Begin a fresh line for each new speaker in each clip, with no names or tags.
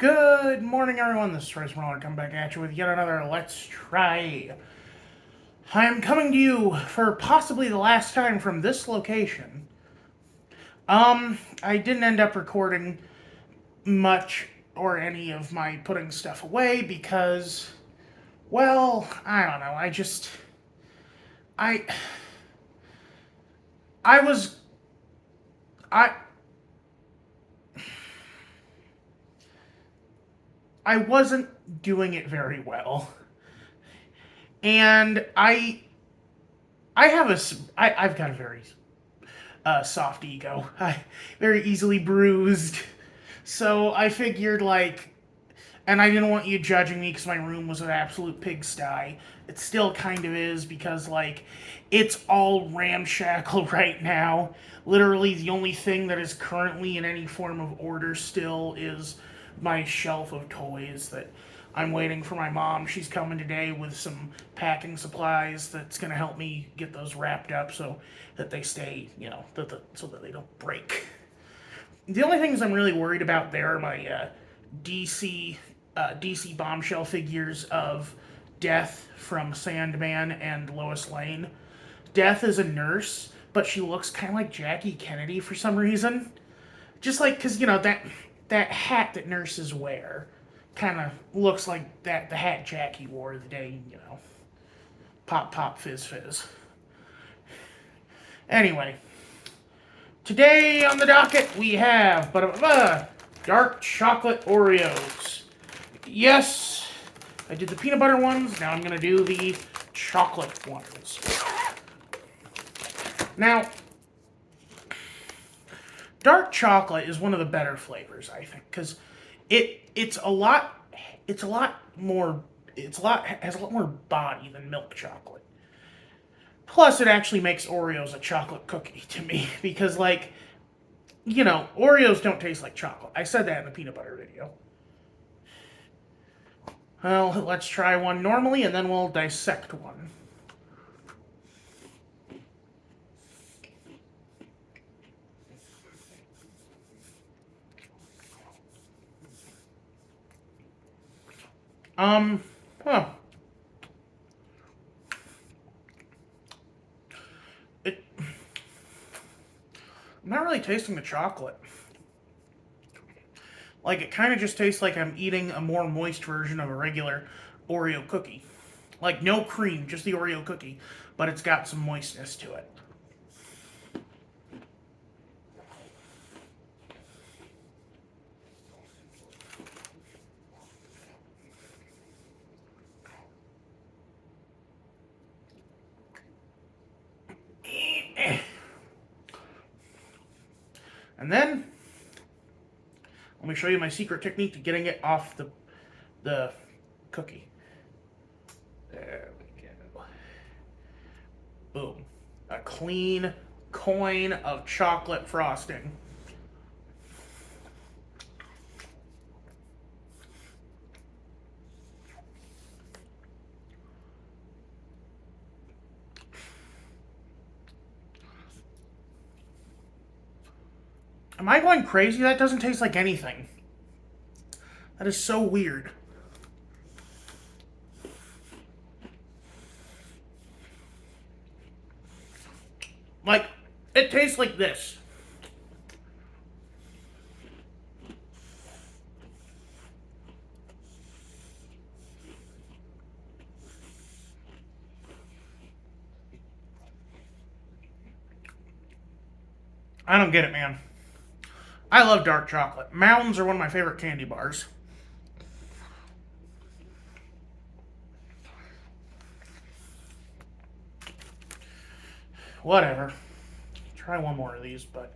Good morning, everyone. This is Royce coming back at you with yet another Let's Try. I'm coming to you for possibly the last time from this location. I didn't end up recording much or any of my putting stuff away because, well, I don't know. I, I was, I, I wasn't doing it very well, and I've got a very soft ego. Very easily bruised. So I figured, and I didn't want you judging me because my room was an absolute pigsty. It still kind of is because, it's all ramshackle right now. Literally, the only thing that is currently in any form of order still is my shelf of toys that I'm waiting for my mom. She's coming today with some packing supplies that's going to help me get those wrapped up so that they stay, so that they don't break. The only things I'm really worried about there are my DC bombshell figures of Death from Sandman and Lois Lane. Death is a nurse, but she looks kind of like Jackie Kennedy for some reason. Just because that hat that nurses wear kind of looks like the hat Jackie wore the day, pop pop fizz fizz. Anyway, today on the docket we have dark chocolate Oreos. Yes, I did the peanut butter ones, now I'm going to do the chocolate ones. Now, dark chocolate is one of the better flavors, I think, because has a lot more body than milk chocolate. Plus, it actually makes Oreos a chocolate cookie to me because, Oreos don't taste like chocolate. I said that in the peanut butter video. Well, let's try one normally, and then we'll dissect one. Huh. I'm not really tasting the chocolate. It kind of just tastes like I'm eating a more moist version of a regular Oreo cookie. No cream, just the Oreo cookie, but it's got some moistness to it. And then, let me show you my secret technique to getting it off the cookie. There we go. Boom. A clean coin of chocolate frosting. Am I going crazy? That doesn't taste like anything. That is so weird. It tastes like this. I don't get it, man. I love dark chocolate. Mounds are one of my favorite candy bars. Whatever. Try one more of these, but...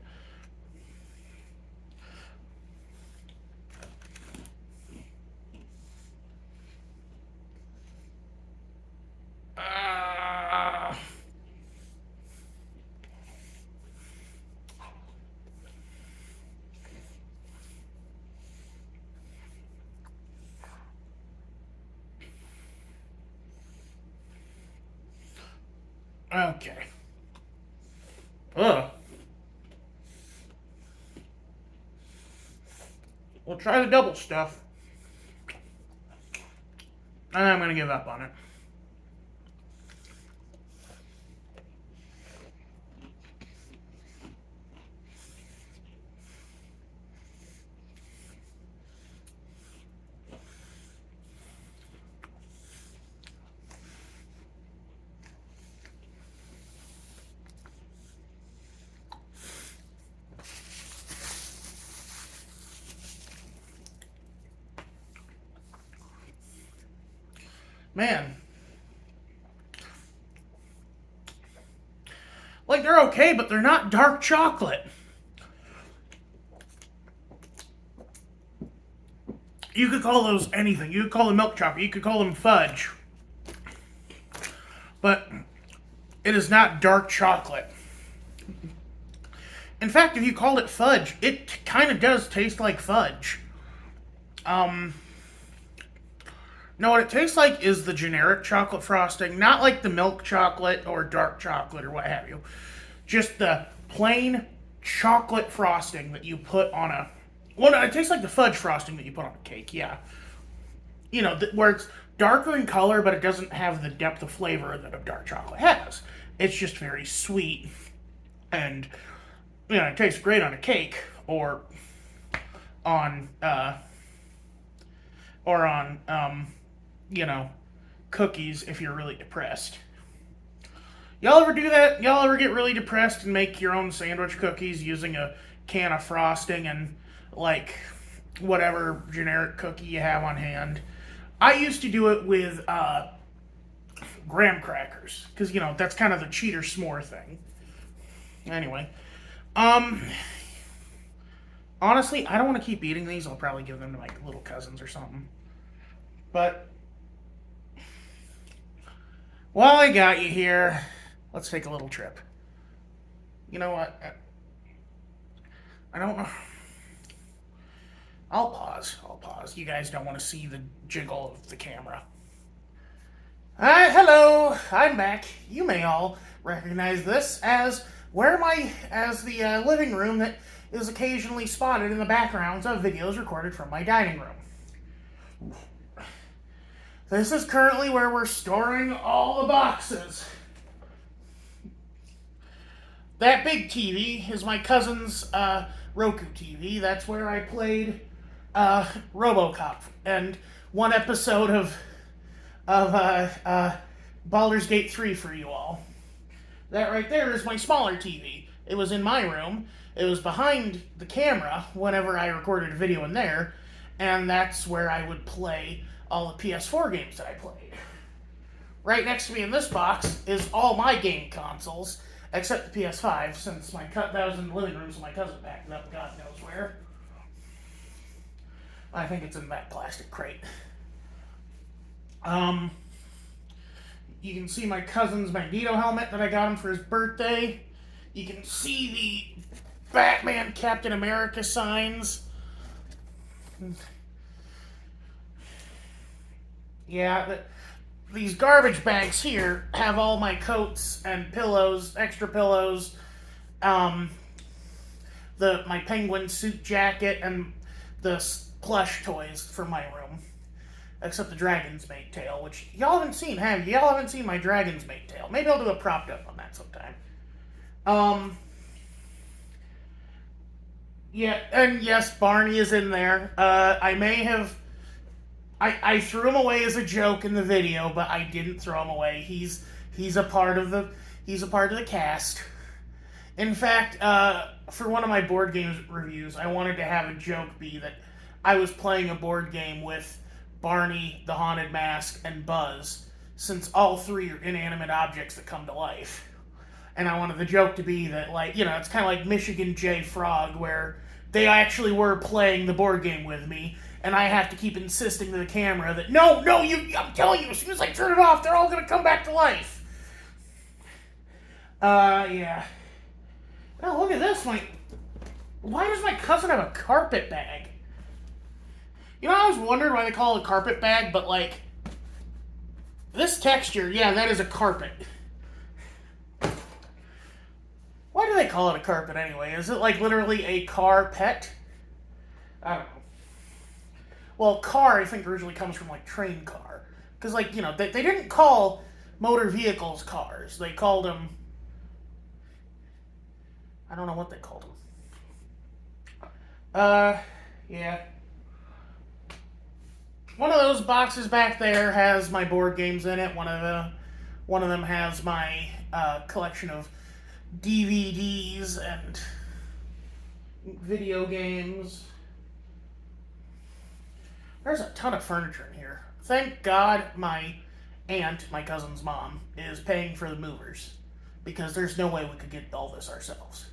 Okay. Ugh. We'll try the double stuff. And I'm going to give up on it. Man. Like, they're okay, but they're not dark chocolate. You could call those anything. You could call them milk chocolate. You could call them fudge. But it is not dark chocolate. In fact, if you called it fudge, it kind of does taste like fudge. No, what it tastes like is the generic chocolate frosting, not like the milk chocolate or dark chocolate or what have you. Just the plain chocolate frosting that you put on a. Well, no, it tastes like the fudge frosting that you put on a cake, yeah. You know, where it's darker in color, but it doesn't have the depth of flavor that a dark chocolate has. It's just very sweet. And, you know, it tastes great on a cake or on, you know, cookies if you're really depressed. Y'all ever do that? Y'all ever get really depressed and make your own sandwich cookies using a can of frosting and, like, whatever generic cookie you have on hand? I used to do it with graham crackers because, you know, that's kind of the cheater s'more thing. Anyway, honestly, I don't want to keep eating these. I'll probably give them to my little cousins or something. But while I got you here, let's take a little trip. You know what? I don't know. I'll pause. You guys don't want to see the jiggle of the camera. Hello, I'm back. You may all recognize this as the living room that is occasionally spotted in the backgrounds of videos recorded from my dining room. This is currently where we're storing all the boxes. That big TV is my cousin's Roku TV. That's where I played RoboCop and one episode of Baldur's Gate 3 for you all. That right there is my smaller TV. It was in my room. It was behind the camera whenever I recorded a video in there, and that's where I would play all the PS4 games that I played. Right next to me in this box is all my game consoles, except the PS5, since that was in the living room, so my cousin packed it up God knows where. I think it's in that plastic crate. You can see my cousin's Magneto helmet that I got him for his birthday. You can see the Batman Captain America signs. Yeah, these garbage bags here have all my coats and pillows, extra pillows, my penguin suit jacket, and the plush toys for my room. Except the Dragon's Mate tail, which y'all haven't seen, have you? Y'all haven't seen my Dragon's Mate tail. Maybe I'll do a propped up on that sometime. Yeah, and yes, Barney is in there. I threw him away as a joke in the video, but I didn't throw him away. He's a part of the cast. In fact, for one of my board games reviews, I wanted to have a joke be that I was playing a board game with Barney, the Haunted Mask, and Buzz, since all three are inanimate objects that come to life. And I wanted the joke to be that, like, you know, it's kind of like Michigan J. Frog, where they actually were playing the board game with me, and I have to keep insisting to the camera that, no, I'm telling you, as soon as I turn it off, they're all going to come back to life. Yeah. Oh, look at this. Why does my cousin have a carpet bag? You know, I was wondering why they call it a carpet bag, but, like, this texture, yeah, that is a carpet. Why do they call it a carpet anyway? Is it, like, literally a car pet? I don't know. Well, car, I think, originally comes from, like, train car. because like they didn't call motor vehicles cars. They called them, I don't know what they called them. Yeah. One of those boxes back there has my board games in it. One of them has my collection of DVDs and video games. There's a ton of furniture in here. Thank God my aunt, my cousin's mom, is paying for the movers, because there's no way we could get all this ourselves.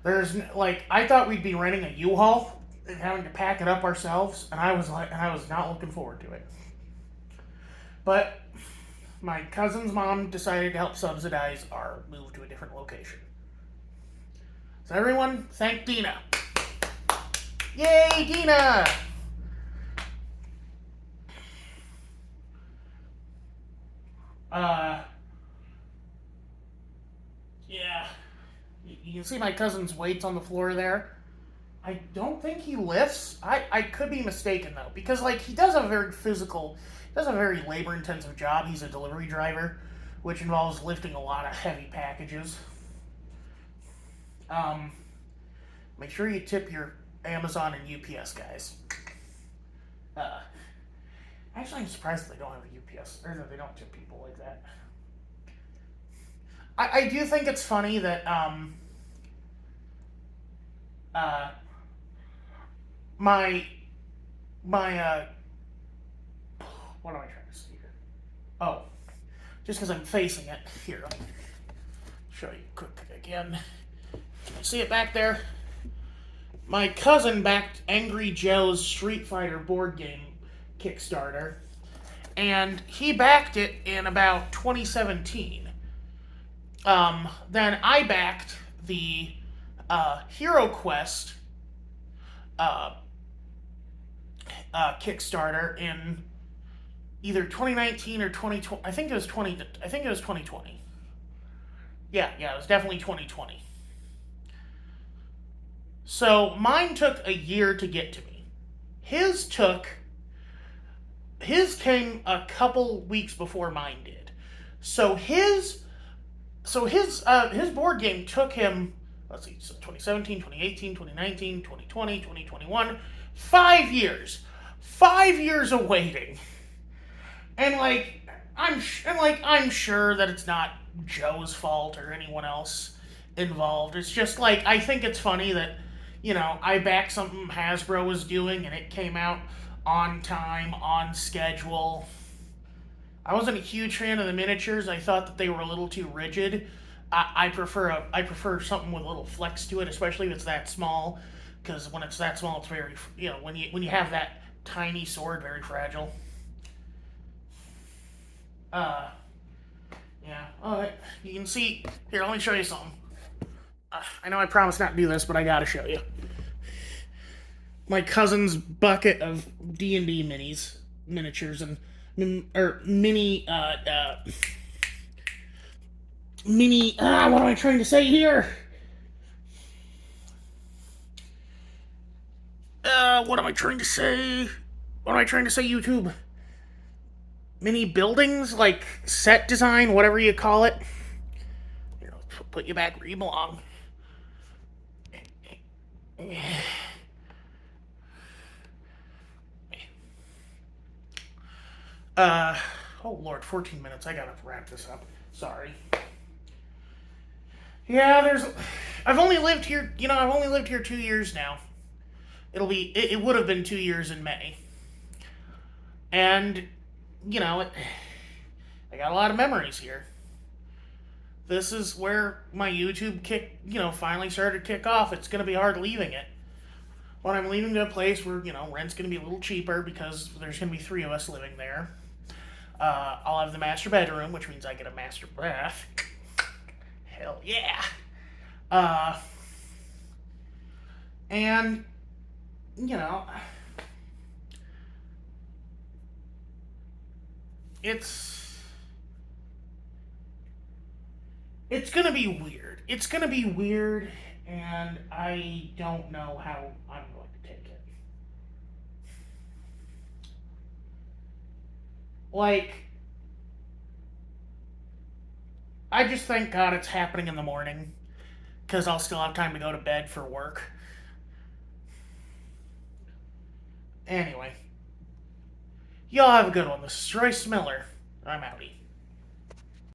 I thought we'd be renting a U-Haul and having to pack it up ourselves, and I was not looking forward to it. But my cousin's mom decided to help subsidize our move to a different location. So everyone, thank Dina. Yay, Dina! Yeah. You can see my cousin's weights on the floor there. I don't think he lifts. I could be mistaken though, because like he does a very labor intensive job. He's a delivery driver, which involves lifting a lot of heavy packages. Make sure you tip your Amazon and UPS guys. Actually, I'm surprised that they don't have a UPS, or that they don't tip people like that. I do think it's funny that my what am I trying to say here? Oh, just because I'm facing it here. Let me show you quick again. See it back there? My cousin backed Angry Joe's Street Fighter board game Kickstarter, and he backed it in about 2017. Then I backed the Hero Quest Kickstarter in either 2019 or 2020. I think it was 2020. Yeah, it was definitely 2020. So mine took a year to get to me. His came a couple weeks before mine did. So his board game took him, let's see, so 2017, 2018, 2019, 2020, 2021, 5 years. 5 years of waiting. And I'm sure that it's not Joe's fault or anyone else involved. It's just I think it's funny that I backed something Hasbro was doing and it came out on time, on schedule. I wasn't a huge fan of the miniatures. I thought that they were a little too rigid. I prefer something with a little flex to it, especially if it's that small. Because when it's that small, it's very when you have that tiny sword, very fragile. Yeah. All right. You can see here. Let me show you something. I know I promised not to do this, but I gotta show you. My cousin's bucket of D&D miniatures, and mini. What am I trying to say here? What am I trying to say? What am I trying to say, YouTube? Mini buildings, like set design, whatever you call it. Put you back where you belong. Oh Lord, 14 minutes. I gotta wrap this up. Sorry. Yeah, I've only lived here 2 years now. It would have been 2 years in May. And, I got a lot of memories here. This is where my YouTube finally started to kick off. It's going to be hard leaving it. When I'm leaving to a place where, rent's going to be a little cheaper because there's going to be 3 of us living there. I'll have the master bedroom, which means I get a master bath. Hell yeah. And, it's gonna be weird. It's gonna be weird, and I don't know how I'm going to take it. Like, I just thank God it's happening in the morning because I'll still have time to go to bed for work. Anyway, y'all have a good one. This is Royce Miller. I'm outie.